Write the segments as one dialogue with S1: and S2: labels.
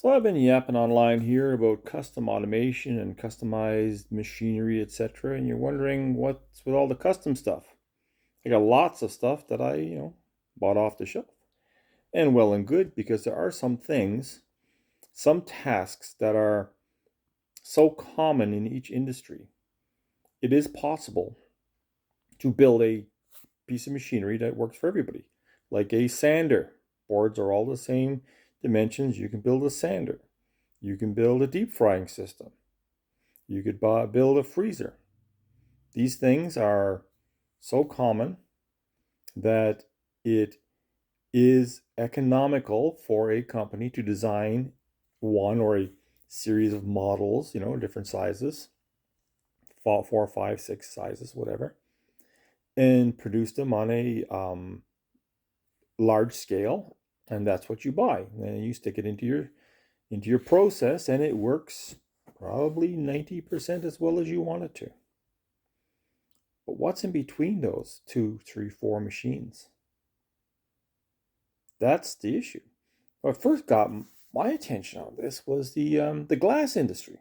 S1: So I've been yapping online here about custom automation and customized machinery, etc. And you're wondering what's with all the custom stuff. I got lots of stuff that I bought off the shelf. And well and good because there are some things, some tasks that are so common in each industry. It is possible to build a piece of machinery that works for everybody. Like a sander. Boards are all the same dimensions. You can build a sander. You can build a deep frying system. You could build a freezer. These things are so common that it is economical for a company to design one or a series of models, different sizes, 4, 5, 6 sizes, whatever, and produce them on a large scale, and that's what you buy. And you stick it into your process, and it works probably 90% as well as you want it to. But what's in between those 2, 3, 4 machines? That's the issue. What first got my attention on this was the glass industry.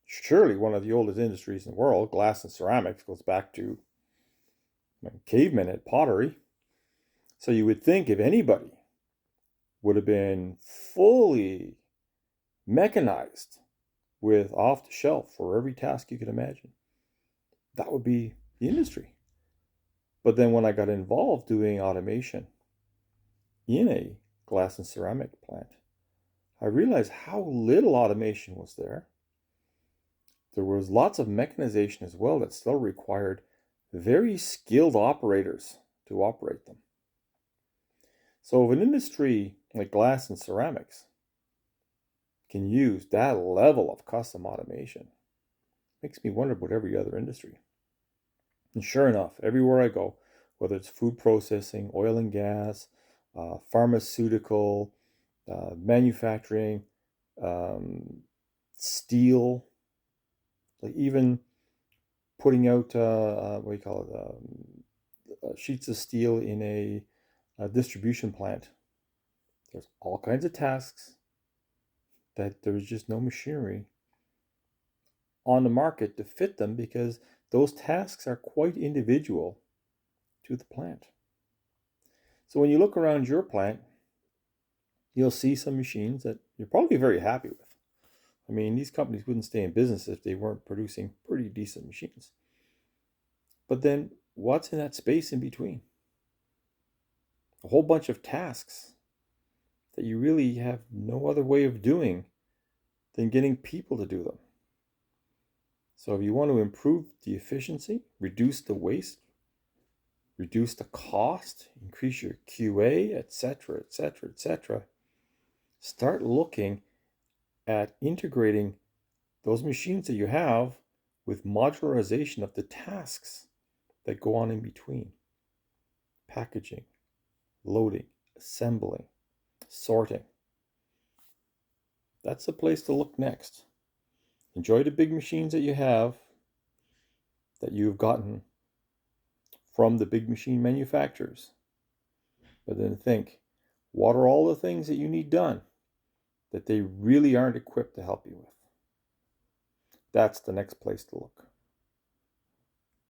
S1: Surely one of the oldest industries in the world, glass and ceramics, goes back to cavemen at pottery. So you would think if anybody would have been fully mechanized with off the shelf for every task you could imagine, that would be the industry. But then when I got involved doing automation in a glass and ceramic plant, I realized how little automation was there. There was lots of mechanization as well that still required very skilled operators to operate them. So if an industry like glass and ceramics can use that level of custom automation, it makes me wonder about every other industry. And sure enough, everywhere I go, whether it's food processing, oil and gas, pharmaceutical, manufacturing, steel, like even putting out what do you call it, sheets of steel in a distribution plant. There's all kinds of tasks that there's just no machinery on the market to fit them because those tasks are quite individual to the plant. So when you look around your plant, you'll see some machines that you're probably very happy with. I mean, these companies wouldn't stay in business if they weren't producing pretty decent machines. But then what's in that space in between? A whole bunch of tasks that you really have no other way of doing than getting people to do them. So if you want to improve the efficiency, reduce the waste, reduce the cost, increase your QA, etc., etc., etc., start looking at integrating those machines that you have with modularization of the tasks that go on in between. Packaging, loading, assembling, sorting. That's the place to look next. Enjoy the big machines that you have, that you've gotten from the big machine manufacturers. But then think, what are all the things that you need done that they really aren't equipped to help you with? That's the next place to look.